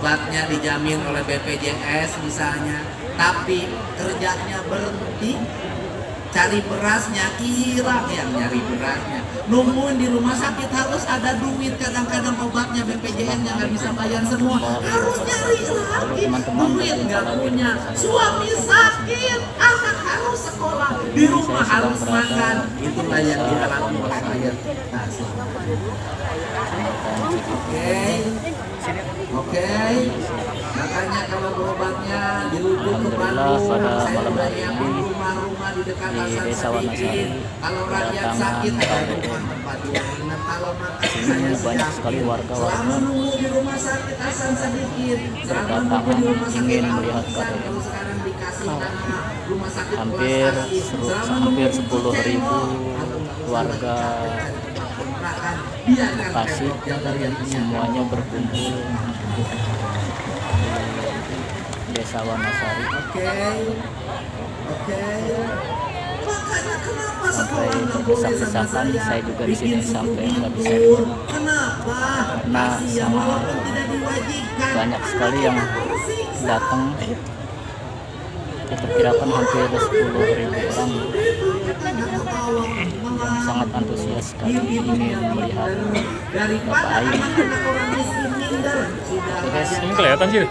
obatnya dijamin oleh BPJS misalnya, tapi kerjanya berhenti, cari berasnya hilang yang nyari berasnya, nungguin di rumah sakit harus ada duit, kadang-kadang obatnya BPJS-nya nggak bisa bayar semua, harus nyari lagi, duit nggak punya, suami sakit, anak harus sekolah, di rumah harus makan, itulah yang dialami oleh rakyat kita. Oke, makanya kalau berobatnya dirujuk ke Bandung, saya udah nyiapin rumah-rumah di dekat Hasan Sadikin. Kalau rakyat sakit ada rumah tempat diinap, kalau makan saya banyak sekali warga selama nunggu di rumah sakit Hasan Sadikin, selama nunggu di rumah sakit ingin Al melihat Ihsan, kalau sekarang dikasih nama rumah sakit hampir 10.000 warga Tasik semuanya berkumpul di Desa Wanasari. Makanya kenapa sampai sekolah nggak boleh berdesak-desakan, saya juga di sini sampai nggak bisa kenapa? karena sama banyak sekali yang datang, diperkirakan hampir 10.000 orang sangat antusias sekali ingin melihat Bapak Ai. Oke guys, ini kelihatan sih.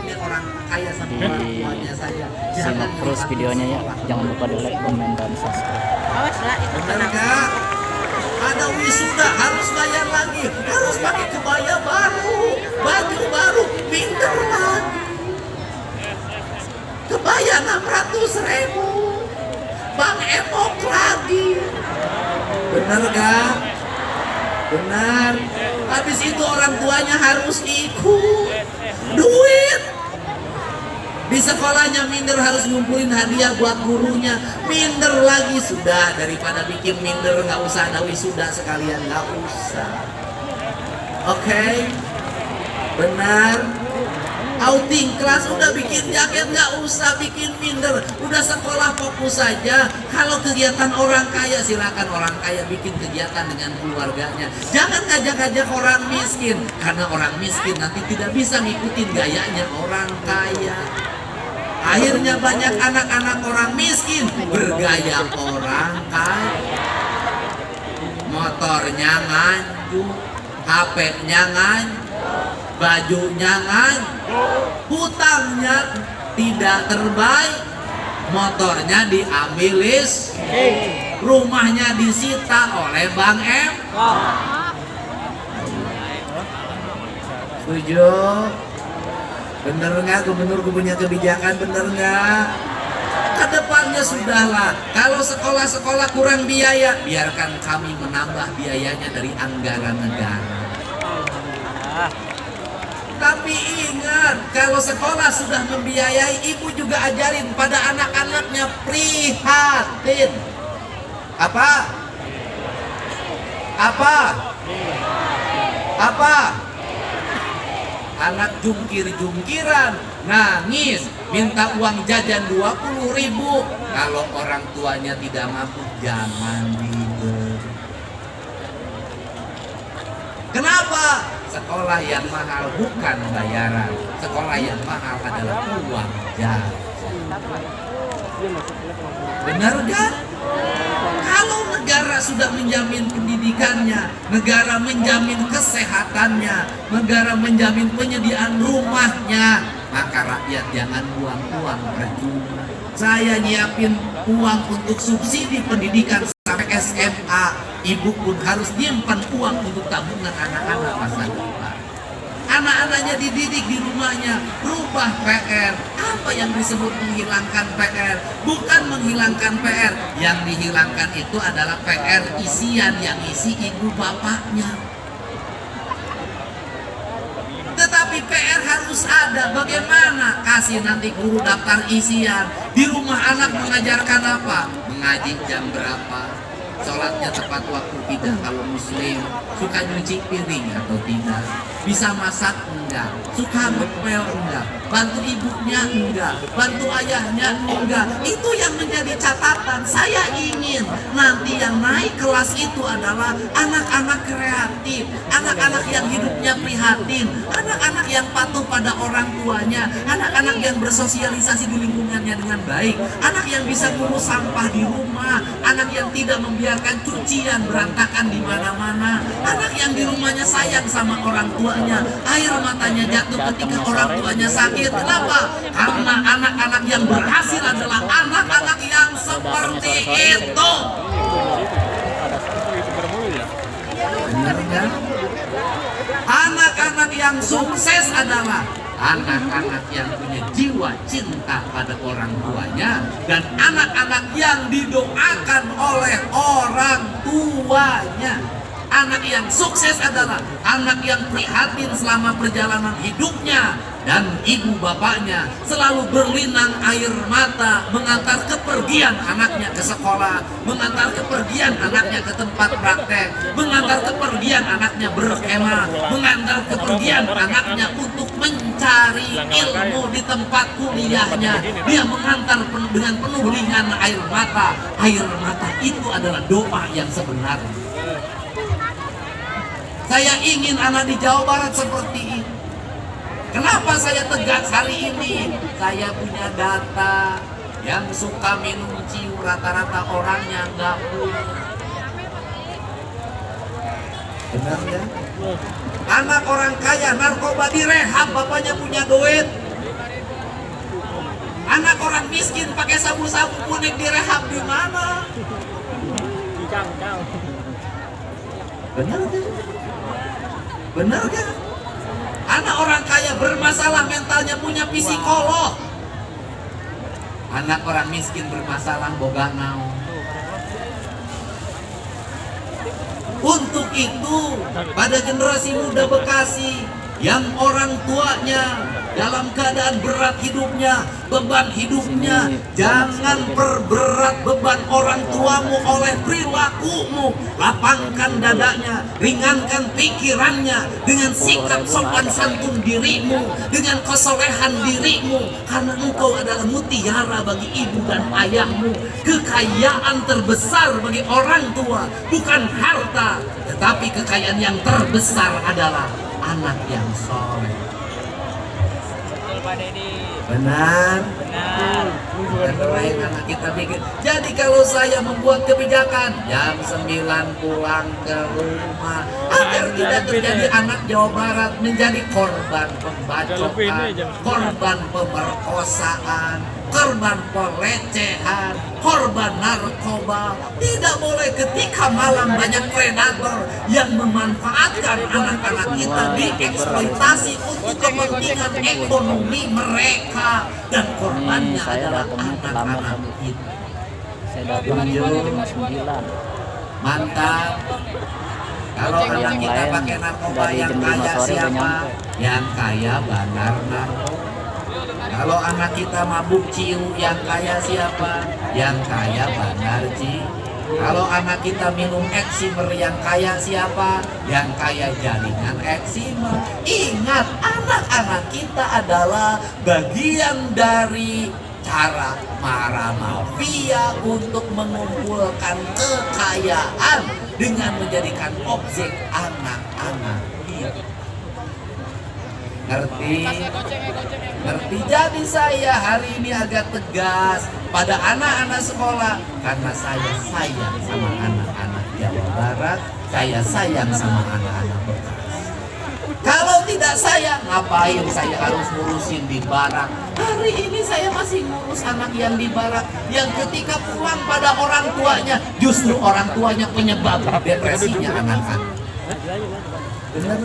Simak terus videonya ya, jangan lupa di like, komen, dan subscribe. Awas lah itu ada wisuda harus bayar lagi, harus pakai kebaya baru, baju baru, minder lagi. Kebaya 600.000, Bang Emok lagi. Bener gak? Benar. Habis itu orang tuanya harus ikut. Duit. Di sekolahnya minder harus ngumpulin hadiah buat gurunya. Minder lagi. Sudah, daripada bikin minder nggak usah ada wisuda sekalian, nggak usah. Oke? Benar. Outing kelas udah bikin jaket, nggak usah bikin minder, udah sekolah fokus saja. Kalau kegiatan orang kaya, silakan orang kaya bikin kegiatan dengan keluarganya, jangan ngajak-ngajak orang miskin, karena orang miskin nanti tidak bisa ngikutin gayanya orang kaya. Akhirnya banyak anak-anak orang miskin bergaya orang kaya. Motornya nganjuk, HP-nya nganjuk, bajunya nganjuk, hutangnya tidak terbaik, motornya diambil listrik, rumahnya disita oleh Bang M. Setuju? Bener nggak gubernur punya kebijakan, bener nggak? Kedepannya sudahlah, kalau sekolah-sekolah kurang biaya, biarkan kami menambah biayanya dari anggaran negara. Tapi ingat, kalau sekolah sudah membiayai, ibu juga ajarin pada anak-anaknya prihatin. Apa? Apa? Apa? Anak jungkir-jungkiran, nangis, minta uang jajan 20.000. Kalau orang tuanya tidak mampu, jangan diberi. Kenapa? Sekolah yang mahal bukan bayaran, sekolah yang mahal adalah uang jajan. Benar gak? Kalau negara sudah menjamin pendidikannya, negara menjamin kesehatannya, negara menjamin penyediaan rumahnya, maka rakyat jangan buang uang percuma. Saya nyiapin uang untuk subsidi pendidikan sampai SMA, ibu pun harus nyimpan uang untuk tabungan anak-anak masa depan. Anak-anaknya dididik di rumahnya, rubah PR. Apa yang disebut menghilangkan PR? Bukan menghilangkan PR, yang dihilangkan itu adalah PR isian yang isi ibu bapaknya. Tetapi PR harus ada. Bagaimana? Kasih nanti guru daftar isian. Di rumah anak mengajarkan apa? Mengaji jam berapa? Sholatnya tepat waktu tidak? Kalau muslim, suka nyuci piring atau tidak? Bisa masak enggak? Suka ngepel enggak? Bantu ibunya enggak? Bantu ayahnya enggak? Itu yang menjadi catatan. Saya ingin nanti yang naik kelas itu adalah anak-anak kreatif, anak-anak yang hidupnya prihatin. prihatin, anak-anak yang patuh pada orang tuanya, anak-anak yang bersosialisasi di lingkungannya dengan baik, anak yang bisa ngurus sampah di rumah, anak yang tidak membiarkan cucian berantakan di mana-mana, anak yang di rumahnya sayang sama orang tuanya, air matanya jatuh ketika orang tuanya sakit. Kenapa? Karena anak-anak yang berhasil adalah anak-anak yang seperti itu. Benar kan? Anak-anak yang sukses adalah anak-anak yang punya jiwa cinta pada orang tuanya dan anak-anak yang didoakan oleh orang tuanya. Anak yang sukses adalah anak yang prihatin selama perjalanan hidupnya dan ibu bapaknya selalu berlinang air mata mengantar kepergian anaknya ke sekolah, mengantar kepergian anaknya ke tempat praktek, mengantar kepergian anaknya berkemah, mengantar kepergian anaknya untuk mencari ilmu di tempat kuliahnya. Dia mengantar dengan penuh lingan air mata. Air mata itu adalah doa yang sebenarnya. Saya ingin anak di Jawa Barat seperti ini. Kenapa saya tegas hari ini? Saya punya data yang suka minum ciu rata-rata orangnya nggak punya. Benar ya? Anak orang kaya narkoba direhab, bapaknya punya duit. Anak orang miskin pakai sabu-sabu kuning direhab di mana? Benar kan? Benar kan? Anak orang kaya bermasalah mentalnya punya psikolog. Anak orang miskin bermasalah boga naon. Untuk itu pada generasi muda Bekasi yang orang tuanya dalam keadaan berat hidupnya, beban hidupnya, jangan perberat beban orang tuamu oleh perilakumu. Lapangkan dadanya, ringankan pikirannya dengan sikap sopan santun dirimu, dengan kesolehan dirimu, karena engkau adalah mutiara bagi ibu dan ayahmu. Kekayaan terbesar bagi orang tua bukan harta, tetapi kekayaan yang terbesar adalah anak yang soleh. Benar. Terbaik anak kita bikin. Jadi kalau saya membuat kebijakan jam 9 pulang ke rumah agar tidak terjadi anak Jawa Barat menjadi korban pembacokan, korban pemerkosaan, korban pelecehan, korban narkoba. Tidak boleh ketika malam banyak predator yang memanfaatkan anak-anak kita dieksploitasi untuk kepentingan ekonomi mereka, dan korbannya adalah anak-anak kita. Mantap. Kalau anak kita pakai narkoba, yang kaya siapa? Yang kaya bandar narkoba. Kalau anak kita mabuk ciu, yang kaya siapa? Yang kaya bandar ciu. Kalau anak kita minum eksimer, yang kaya siapa? Yang kaya jaringan eksimer. Ingat, anak-anak kita adalah bagian dari cara para mafia untuk mengumpulkan kekayaan dengan menjadikan objek anak-anak kita. Ngerti? Ngerti? Jadi saya hari ini agak tegas pada anak-anak sekolah karena saya sayang sama anak-anak Jawa Barat, saya sayang sama anak-anak Bekasi. Kalau tidak sayang, ngapain saya harus ngurusin di barak? Hari ini saya masih ngurus anak yang di barak, yang ketika pulang pada orang tuanya, justru orang tuanya penyebab depresinya anak-anak. Benar?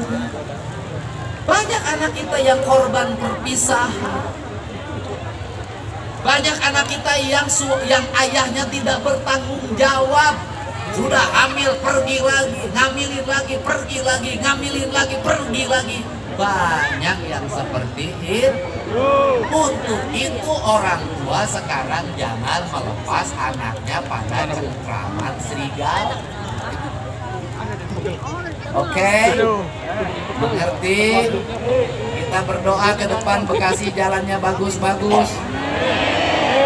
Banyak anak kita yang korban perpisahan. Banyak anak kita yang ayahnya tidak bertanggung jawab. Sudah hamil pergi lagi, ngamilin lagi, pergi lagi, ngamilin lagi, pergi lagi. Banyak yang seperti itu. Untuk itu orang tua sekarang jangan melepas anaknya pada cengkraman serigala. Oke, mengerti? Kita berdoa ke depan Bekasi jalannya bagus-bagus,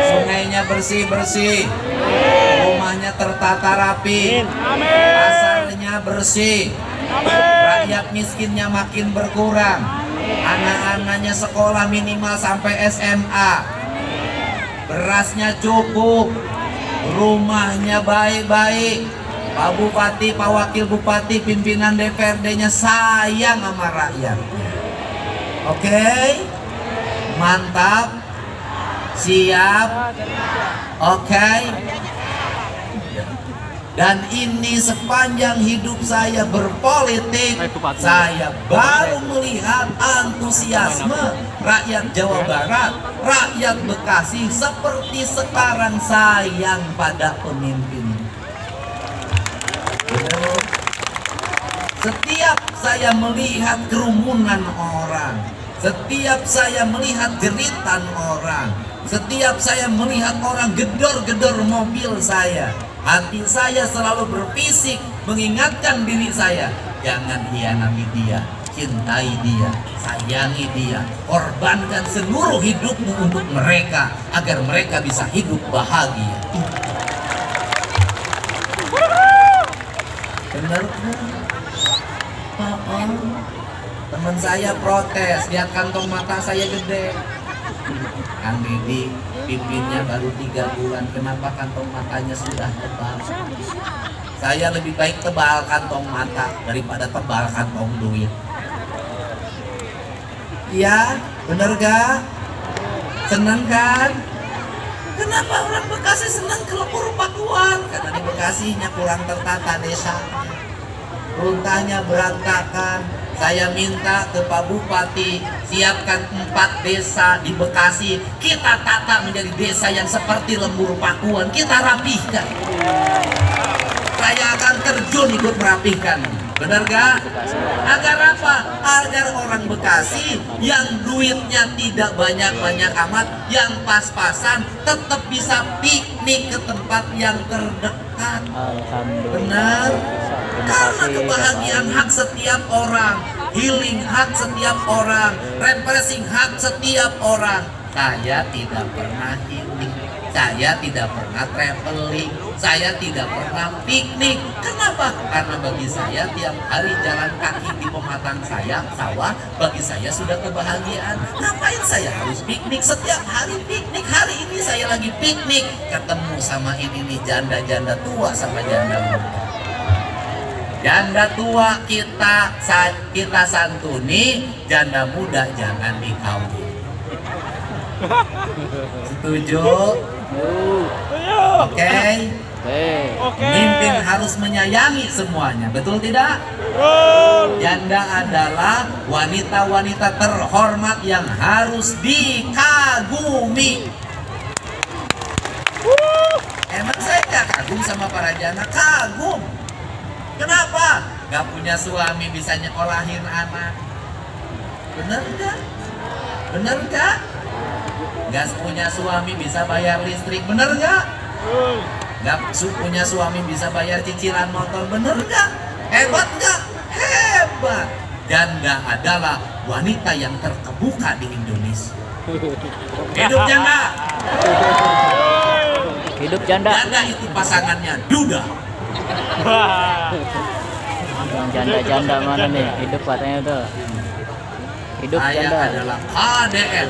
sungainya bersih-bersih, rumahnya tertata rapi, pasarnya bersih, rakyat miskinnya makin berkurang, anak-anaknya sekolah minimal sampai SMA, berasnya cukup, rumahnya baik-baik, Pak Bupati, Pak Wakil Bupati, pimpinan DPRD-nya sayang sama rakyat. Oke, mantap, siap, oke. Dan ini sepanjang hidup saya berpolitik, saya baru melihat antusiasme rakyat Jawa Barat, rakyat Bekasi seperti sekarang sayang pada pemimpin. Setiap saya melihat kerumunan orang, setiap saya melihat jeritan orang, setiap saya melihat orang gedor-gedor mobil saya, hati saya selalu berfisik mengingatkan diri saya, jangan hianati dia, cintai dia, sayangi dia, korbankan seluruh hidupmu untuk mereka agar mereka bisa hidup bahagia. Benar kan? Teman saya protes, lihat kantong mata saya gede. Kang Deddy, pimpinnya baru 3 bulan, kenapa kantong matanya sudah tebal? Saya lebih baik tebal kantong mata daripada tebal kantong duit. Iya, bener gak? Seneng kan? Kenapa orang Bekasi senang ke Lembur Pakuan? Karena di Bekasinya kurang tertata desa, runtahnya berantakan. Saya minta ke Pak Bupati, siapkan 4 desa di Bekasi, kita tata menjadi desa yang seperti Lembur Pakuan, kita rapihkan. Saya akan terjun ikut merapihkan. Benar gak? Agar apa? Agar orang Bekasi yang duitnya tidak banyak-banyak amat, yang pas-pasan, tetap bisa piknik ke tempat yang terdekat. Benar? Karena kebahagiaan hak setiap orang, healing hak setiap orang, refreshing hak setiap orang. Saya tidak pernah healing, saya tidak pernah traveling, saya tidak pernah piknik. Kenapa? Karena bagi saya tiap hari jalan kaki di pematang saya, sawah, bagi saya sudah kebahagiaan. Ngapain saya harus piknik? Setiap hari piknik. Hari ini saya lagi piknik, ketemu sama ini nih janda-janda tua sama janda muda. Janda tua kita santuni, janda muda jangan dikawin. Setuju? Oke? Pemimpin harus menyayangi semuanya, betul tidak? Janda adalah wanita-wanita terhormat yang harus dikagumi. Emang saya gak kagum sama para janda? Kagum. Kenapa? Gak punya suami bisa nyekolahin anak. Bener gak? Bener gak? Gak punya suami bisa bayar listrik. Bener gak? Gak punya suami bisa bayar cicilan motor. Bener gak? Hebat gak? Hebat. Janda adalah wanita yang terkemuka di Indonesia. Hidup janda. Hidup janda. Janda itu pasangannya Duda. Janda-janda mana nih? Hidup katanya tuh. Hidup Saya janda. adalah KDM.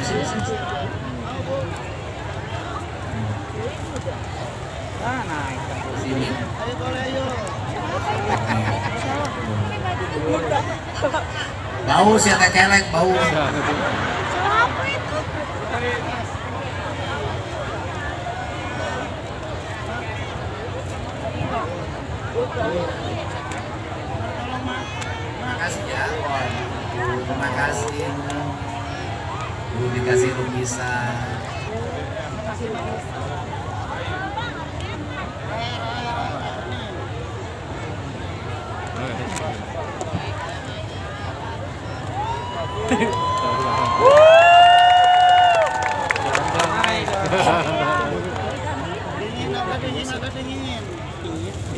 Sini. Bau sih teh kelek bau. Terima kasih ya, Kon. Terima kasih. Dikasih lukisan.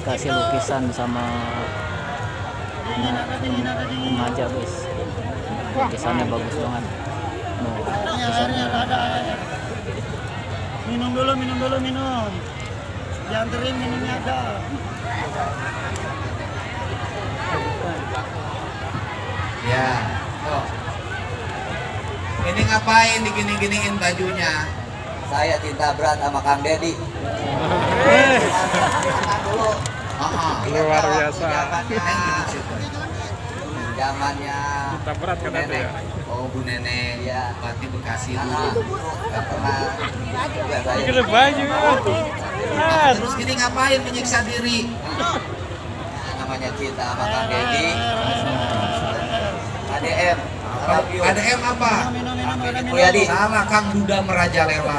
Dikasih lukisan sama remaja guys, lukisannya bagus banget. Lukisannya minum dulu dianterin minumnya ada. Ya, tuh. Ini ngapain digini-giniin bajunya? Saya cinta berat sama Kang Dedi. Dulu. Luar biasa. Zamannya Cinta berat kan itu ya. Oh, Bu Nenek, Iya. Bupati Bekasi dulu. nggak pernah juga saya. Gede baju. Terus gini ngapain menyiksa diri? Namanya cinta sama Kang Dedi. ADM. ADM apa? Mulyadi. Salah, Kang Duda Merajalela.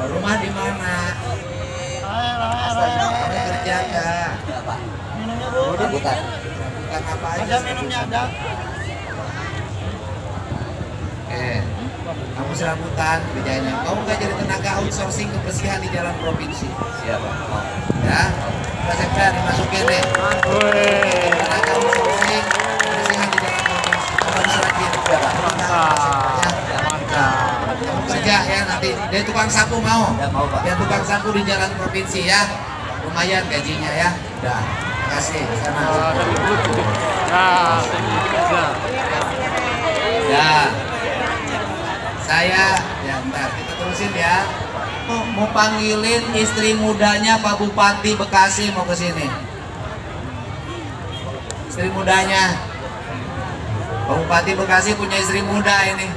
Rumah di mana? Kamu kerja nggak? Apa? Rambutan. Bukan apa aja? Ada. Kamu serabutan kerjanya. Kamu nggak jadi tenaga outsourcing kebersihan di jalan provinsi? Siapa? Mau. Ya, Pak Sekda dimasukin deh. Tenaga outsourcing kebersihan di jalan provinsi. Kamu harus rajin. Kamu kerja ya nanti. Dia tukang sapu mau? Ya, mau, Pak. Dia tukang sapu di jalan provinsi ya. Lumayan gajinya ya. Udah. Terima kasih. Sana. Ya. Saya ya ntar kita terusin ya. Mau panggilin istri mudanya Pak Bupati Bekasi mau ke sini. Istri mudanya Pak Bupati Bekasi punya istri muda ini.